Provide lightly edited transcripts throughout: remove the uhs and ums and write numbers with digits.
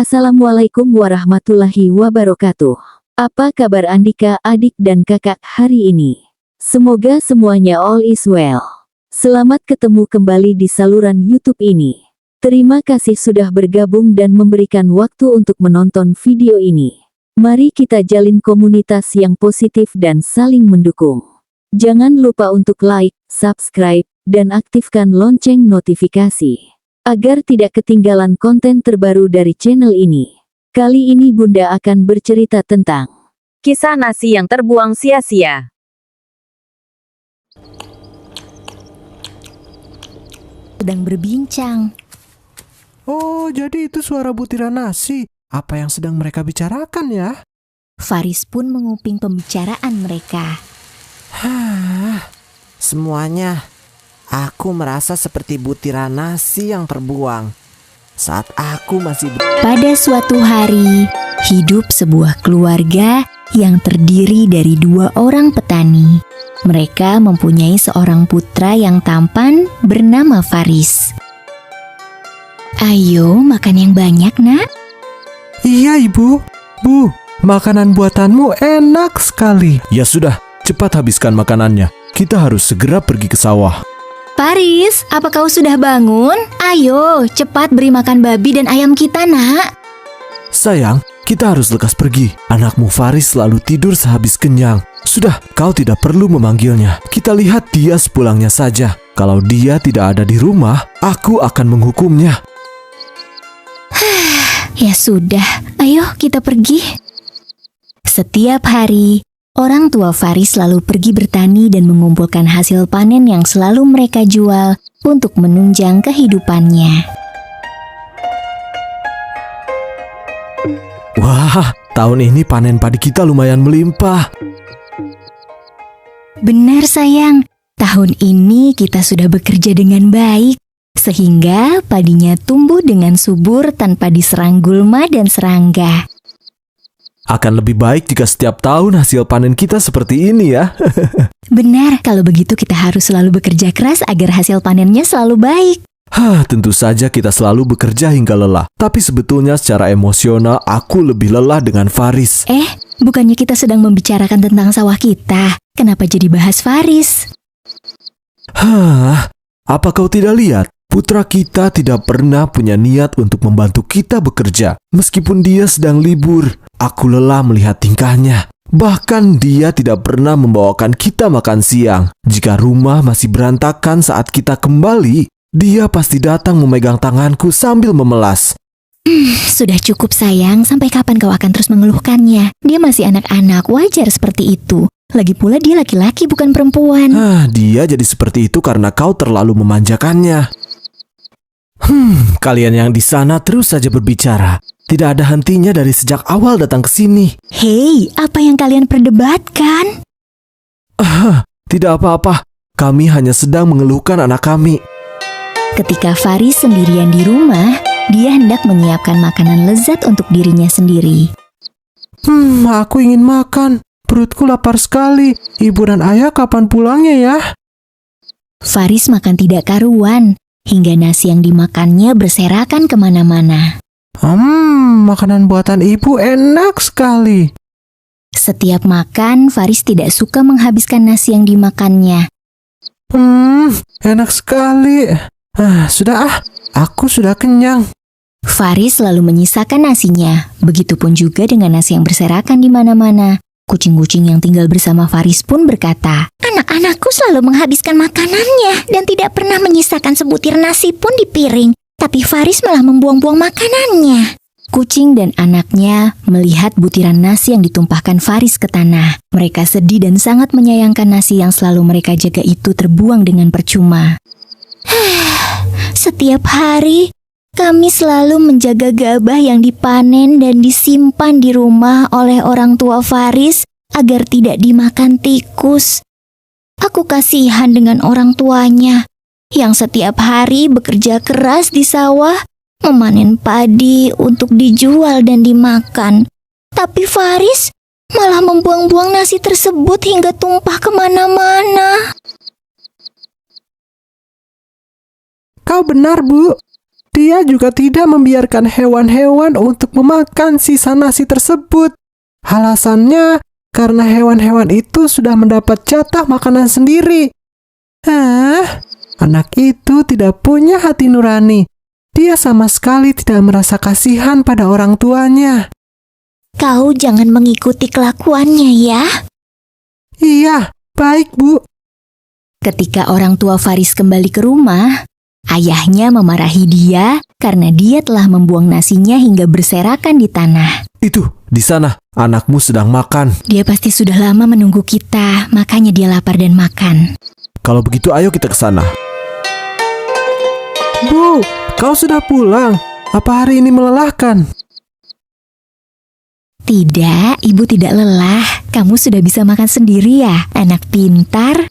Assalamualaikum warahmatullahi wabarakatuh. Apa kabar Andika, adik dan kakak hari ini? Semoga semuanya all is well. Selamat ketemu kembali di saluran YouTube ini. Terima kasih sudah bergabung dan memberikan waktu untuk menonton video ini. Mari kita jalin komunitas yang positif dan saling mendukung. Jangan lupa untuk like, subscribe, dan aktifkan lonceng notifikasi agar tidak ketinggalan konten terbaru dari channel ini. Kali ini Bunda akan bercerita tentang kisah nasi yang terbuang sia-sia. Sedang berbincang. Oh, jadi itu suara butiran nasi. Apa yang sedang mereka bicarakan ya? Faris pun menguping pembicaraan mereka. Semuanya, aku merasa seperti butiran nasi yang terbuang saat aku masih Pada suatu hari, hidup sebuah keluarga yang terdiri dari 2 orang petani. Mereka mempunyai seorang putra yang tampan bernama Faris. Ayo makan yang banyak, nak. Iya, Ibu. Bu, makanan buatanmu enak sekali. Ya sudah, cepat habiskan makanannya. Kita harus segera pergi ke sawah. Faris, apa kau sudah bangun? Ayo, cepat beri makan babi dan ayam kita, nak. Sayang, kita harus lekas pergi. Anakmu Faris selalu tidur sehabis kenyang. Sudah, kau tidak perlu memanggilnya. Kita lihat dia sepulangnya saja. Kalau dia tidak ada di rumah, aku akan menghukumnya. Ya sudah, ayo kita pergi. Setiap hari, orang tua Faris selalu pergi bertani dan mengumpulkan hasil panen yang selalu mereka jual untuk menunjang kehidupannya. Wah, tahun ini panen padi kita lumayan melimpah. Benar sayang, tahun ini kita sudah bekerja dengan baik, sehingga padinya tumbuh dengan subur tanpa diserang gulma dan serangga. Akan lebih baik jika setiap tahun hasil panen kita seperti ini ya. Benar, kalau begitu kita harus selalu bekerja keras agar hasil panennya selalu baik. Tentu saja kita selalu bekerja hingga lelah. Tapi sebetulnya secara emosional aku lebih lelah dengan Faris. Bukannya kita sedang membicarakan tentang sawah kita? Kenapa jadi bahas Faris? Apa kau tidak lihat? Putra kita tidak pernah punya niat untuk membantu kita bekerja. Meskipun dia sedang libur, aku lelah melihat tingkahnya. Bahkan dia tidak pernah membawakan kita makan siang. Jika rumah masih berantakan saat kita kembali, dia pasti datang memegang tanganku sambil memelas. Sudah cukup sayang, sampai kapan kau akan terus mengeluhkannya? Dia masih anak-anak, wajar seperti itu. Lagi pula dia laki-laki bukan perempuan. Dia jadi seperti itu karena kau terlalu memanjakannya. Kalian yang di sana terus saja berbicara. Tidak ada hentinya dari sejak awal datang ke sini. Hei, apa yang kalian perdebatkan? Tidak apa-apa. Kami hanya sedang mengeluhkan anak kami. Ketika Faris sendirian di rumah, dia hendak menyiapkan makanan lezat untuk dirinya sendiri. Aku ingin makan. Perutku lapar sekali. Ibu dan ayah kapan pulangnya ya? Faris makan tidak karuan, hingga nasi yang dimakannya berserakan kemana-mana. Makanan buatan ibu enak sekali. Setiap makan, Faris tidak suka menghabiskan nasi yang dimakannya. Enak sekali. Sudah aku sudah kenyang. Faris selalu menyisakan nasinya, begitupun juga dengan nasi yang berserakan di mana-mana. Kucing-kucing yang tinggal bersama Faris pun berkata, "Anak-anakku selalu menghabiskan makanannya dan tidak pernah menyisakan sebutir nasi pun di piring. Tapi Faris malah membuang-buang makanannya." Kucing dan anaknya melihat butiran nasi yang ditumpahkan Faris ke tanah. Mereka sedih dan sangat menyayangkan nasi yang selalu mereka jaga itu terbuang dengan percuma. Setiap hari, kami selalu menjaga gabah yang dipanen dan disimpan di rumah oleh orang tua Faris agar tidak dimakan tikus. Aku kasihan dengan orang tuanya yang setiap hari bekerja keras di sawah, memanen padi untuk dijual dan dimakan. Tapi Faris malah membuang-buang nasi tersebut hingga tumpah kemana-mana. Kau benar, Bu. dia juga tidak membiarkan hewan-hewan untuk memakan sisa nasi tersebut. Alasannya karena hewan-hewan itu sudah mendapat jatah makanan sendiri. Anak itu tidak punya hati nurani. Dia sama sekali tidak merasa kasihan pada orang tuanya. Kau jangan mengikuti kelakuannya ya. Iya, baik Bu. Ketika orang tua Faris kembali ke rumah, ayahnya memarahi dia karena dia telah membuang nasinya hingga berserakan di tanah. Itu, di sana, anakmu sedang makan. Dia pasti sudah lama menunggu kita, makanya dia lapar dan makan. Kalau begitu ayo kita ke sana. Bu, kau sudah pulang. Apa hari ini melelahkan? Tidak, ibu tidak lelah. Kamu sudah bisa makan sendiri ya, anak pintar.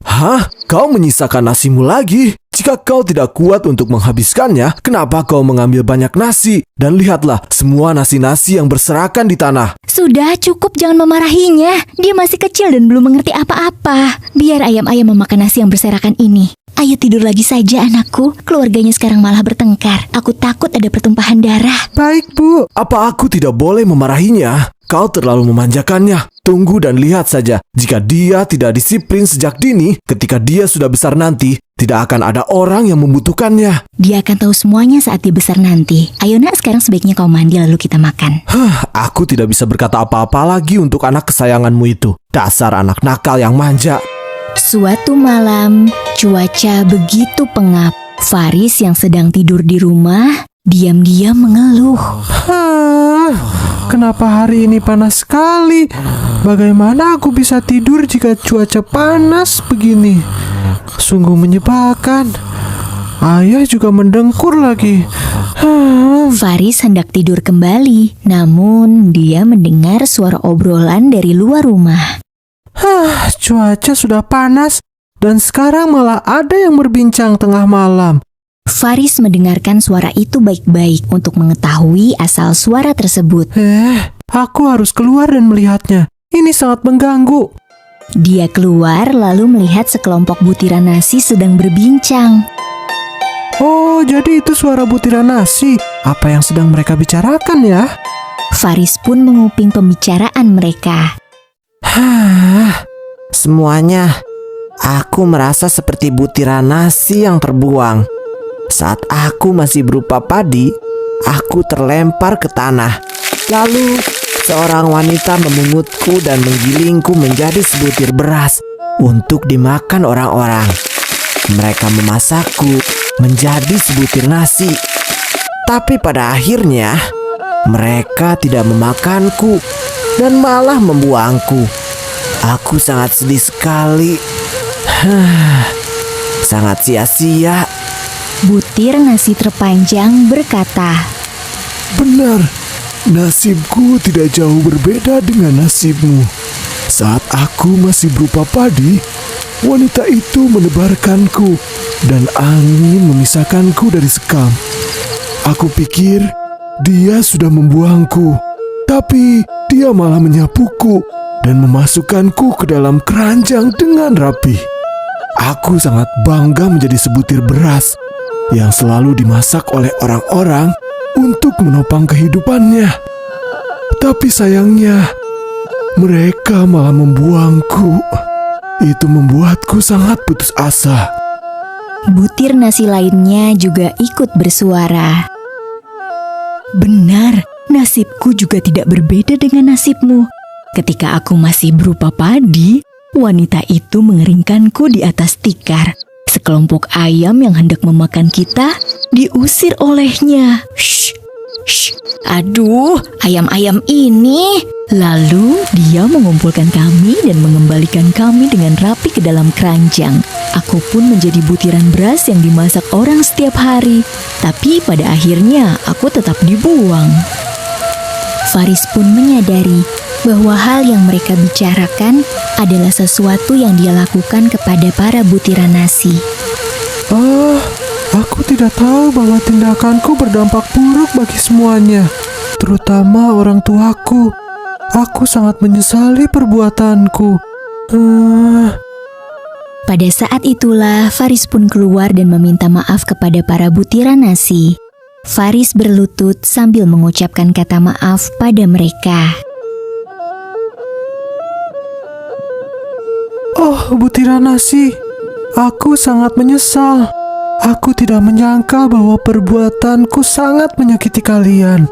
Hah? Kau menyisakan nasimu lagi? Jika kau tidak kuat untuk menghabiskannya, kenapa kau mengambil banyak nasi? Dan lihatlah, semua nasi-nasi yang berserakan di tanah. Sudah cukup, jangan memarahinya. Dia masih kecil dan belum mengerti apa-apa. Biar ayam-ayam memakan nasi yang berserakan ini. Ayo tidur lagi saja anakku. Keluarganya sekarang malah bertengkar. Aku takut ada pertumpahan darah. Baik Bu, apa aku tidak boleh memarahinya? Kau terlalu memanjakannya. Tunggu dan lihat saja. Jika dia tidak disiplin sejak dini, ketika dia sudah besar nanti, tidak akan ada orang yang membutuhkannya. Dia akan tahu semuanya saat dia besar nanti. Ayo nak, sekarang sebaiknya kau mandi lalu kita makan. Aku tidak bisa berkata apa-apa lagi untuk anak kesayanganmu itu. Dasar anak nakal yang manja. Suatu malam, cuaca begitu pengap. Faris yang sedang tidur di rumah, diam-diam mengeluh. Kenapa hari ini panas sekali? Bagaimana aku bisa tidur jika cuaca panas begini? Sungguh menyebalkan. Ayah juga mendengkur lagi. Faris hendak tidur kembali, namun dia mendengar suara obrolan dari luar rumah. Cuaca sudah panas dan sekarang malah ada yang berbincang tengah malam. Faris mendengarkan suara itu baik-baik untuk mengetahui asal suara tersebut. Aku harus keluar dan melihatnya. Ini sangat mengganggu. Dia keluar lalu melihat sekelompok butiran nasi sedang berbincang. Oh, jadi itu suara butiran nasi. Apa yang sedang mereka bicarakan ya? Faris pun menguping pembicaraan mereka. Semuanya, aku merasa seperti butiran nasi yang terbuang. Saat aku masih berupa padi, aku terlempar ke tanah. Lalu, seorang wanita memungutku dan menggilingku menjadi sebutir beras untuk dimakan orang-orang. Mereka memasakku menjadi sebutir nasi. Tapi pada akhirnya, mereka tidak memakanku dan malah membuangku. Aku sangat sedih sekali. Sangat sia-sia. Butir nasi terpanjang berkata, Benar, nasibku tidak jauh berbeda dengan nasibmu. Saat aku masih berupa padi, wanita itu menebarkanku dan angin memisahkanku dari sekam. Aku pikir dia sudah membuangku, tapi dia malah menyapuku dan memasukkanku ke dalam keranjang dengan rapi. Aku sangat bangga menjadi sebutir beras yang selalu dimasak oleh orang-orang untuk menopang kehidupannya. Tapi sayangnya, mereka malah membuangku. Itu membuatku sangat putus asa. butir nasi lainnya juga ikut bersuara. Benar, nasibku juga tidak berbeda dengan nasibmu. Ketika aku masih berupa padi, wanita itu mengeringkanku di atas tikar. Sekelompok ayam yang hendak memakan kita diusir olehnya. Shh, shh, aduh, ayam-ayam ini. Lalu dia mengumpulkan kami dan mengembalikan kami dengan rapi ke dalam keranjang. Aku pun menjadi butiran beras yang dimasak orang setiap hari. Tapi pada akhirnya aku tetap dibuang. Faris pun menyadari bahwa hal yang mereka bicarakan adalah sesuatu yang dia lakukan kepada para butiran nasi. Oh, aku tidak tahu bahwa tindakanku berdampak buruk bagi semuanya, terutama orang tuaku. Aku sangat menyesali perbuatanku. Pada saat itulah Faris pun keluar dan meminta maaf kepada para butiran nasi. Faris berlutut sambil mengucapkan kata maaf pada mereka. Oh, butiran nasi, aku sangat menyesal. Aku tidak menyangka bahwa perbuatanku sangat menyakiti kalian.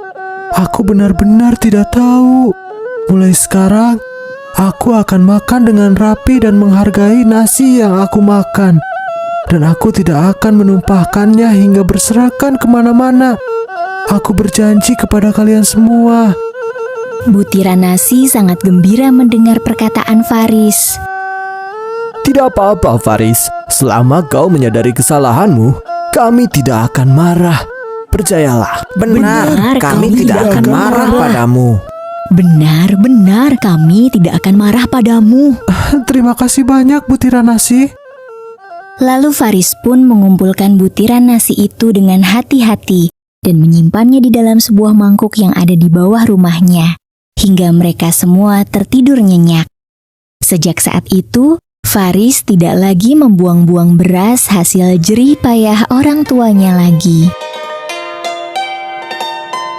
Aku benar-benar tidak tahu. Mulai sekarang, aku akan makan dengan rapi dan menghargai nasi yang aku makan. Dan aku tidak akan menumpahkannya hingga berserakan kemana-mana. Aku berjanji kepada kalian semua. Butiran nasi sangat gembira mendengar perkataan Faris. Tidak apa-apa, Faris. Selama kau menyadari kesalahanmu, kami tidak akan marah. Percayalah. Benar, kami tidak akan marah padamu. Benar-benar kami tidak akan marah padamu. Terima kasih banyak, butiran nasi. Lalu Faris pun mengumpulkan butiran nasi itu dengan hati-hati dan menyimpannya di dalam sebuah mangkuk yang ada di bawah rumahnya, hingga mereka semua tertidur nyenyak. Sejak saat itu, Faris tidak lagi membuang-buang beras hasil jerih payah orang tuanya lagi.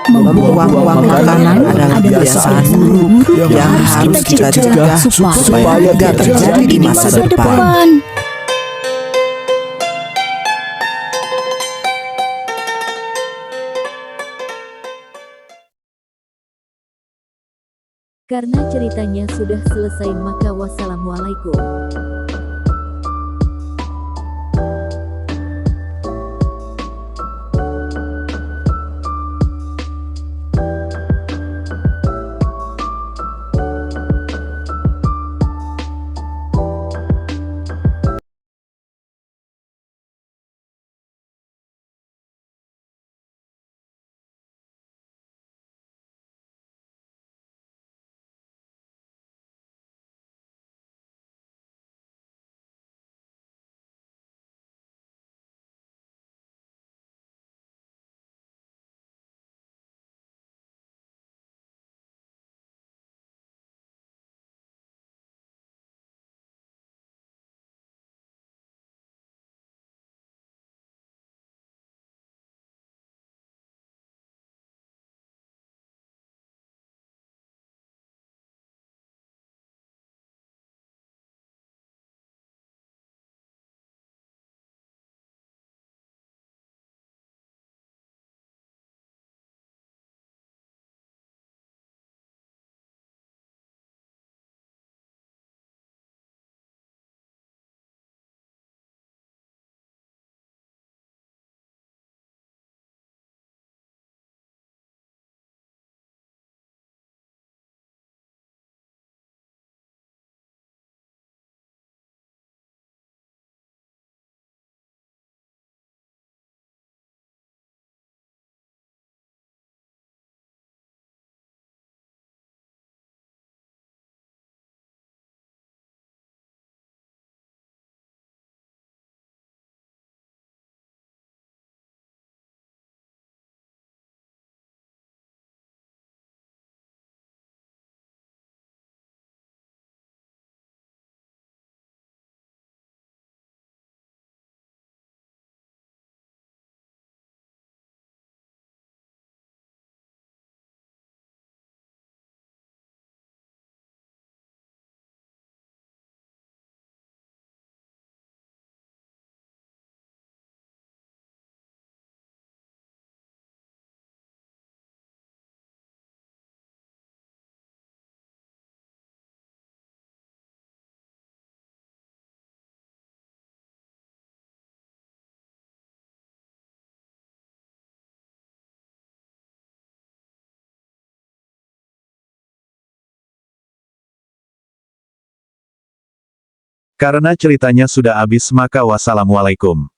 Membuang-buang makanan adalah kebiasaan buruk yang harus kita cegah supaya tidak terjadi di masa depan. Karena ceritanya sudah selesai, maka wassalamualaikum. Karena ceritanya sudah habis, maka wassalamualaikum.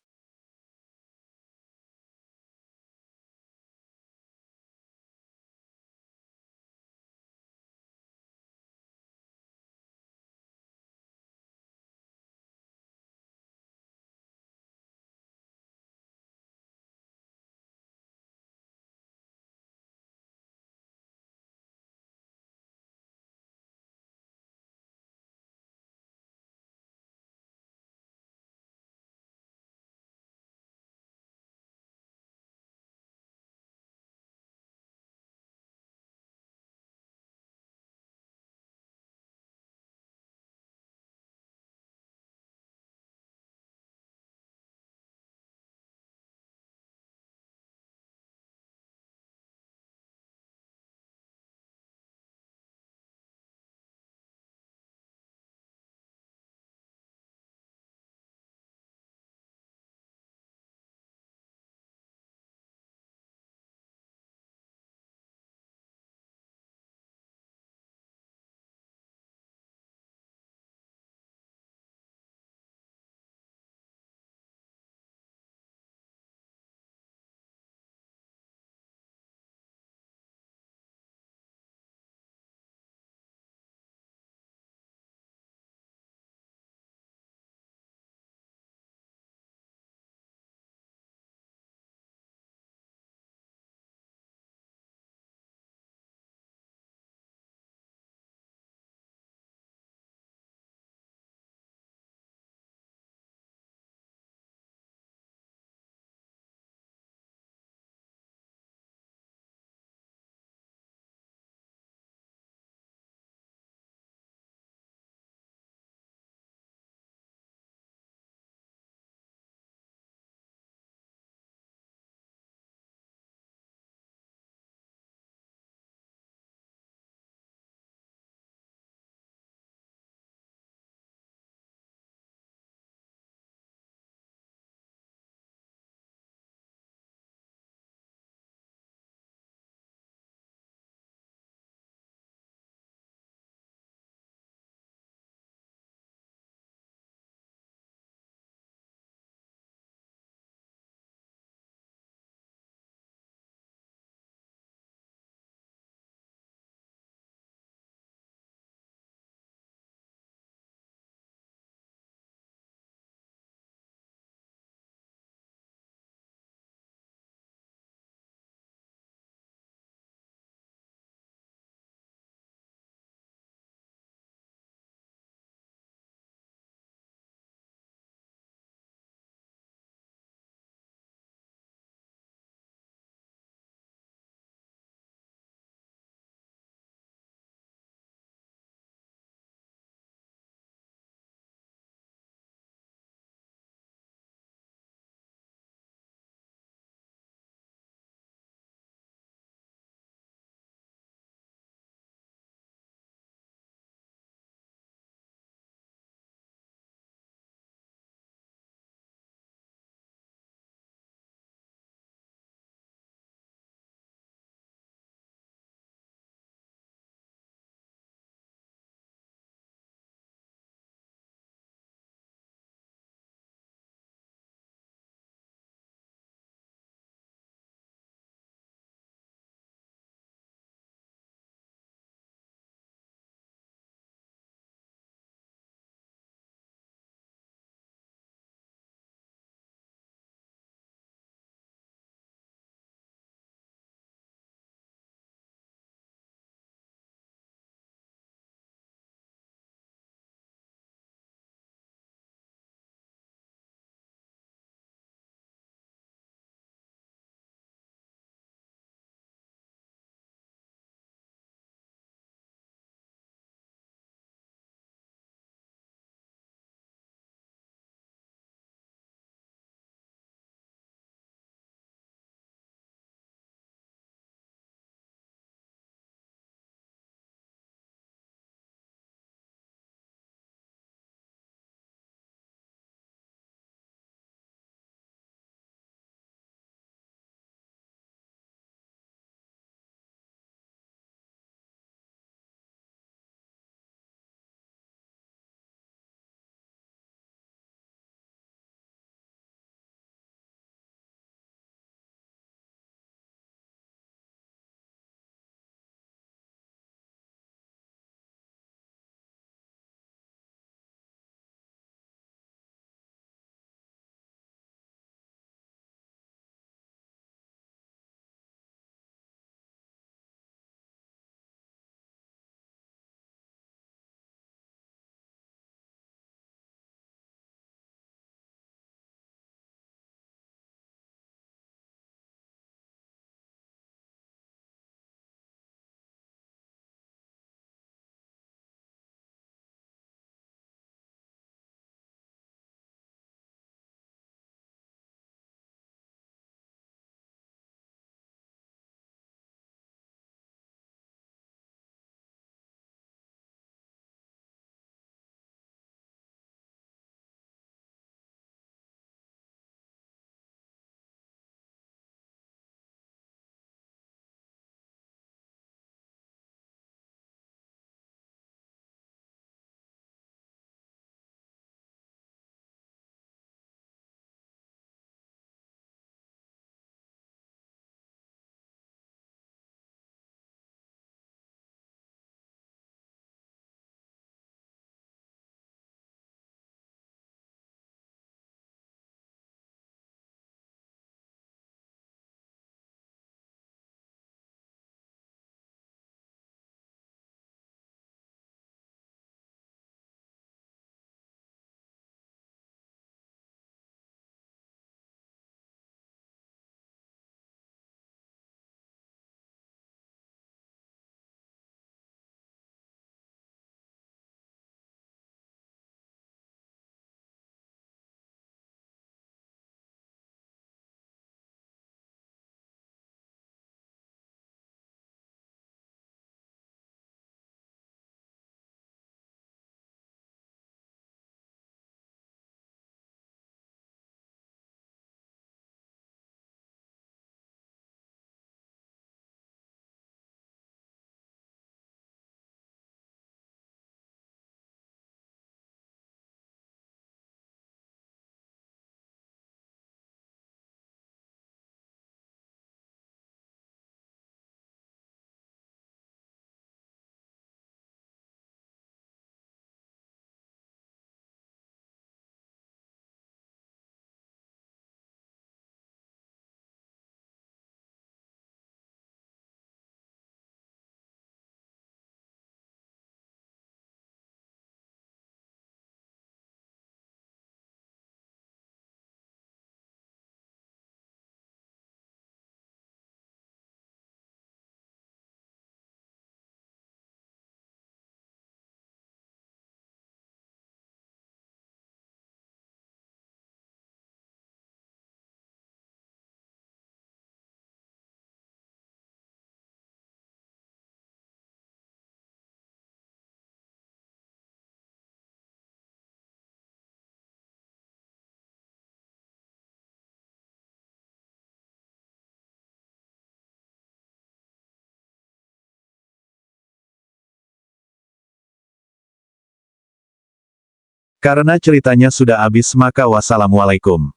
Karena ceritanya sudah habis maka wassalamualaikum.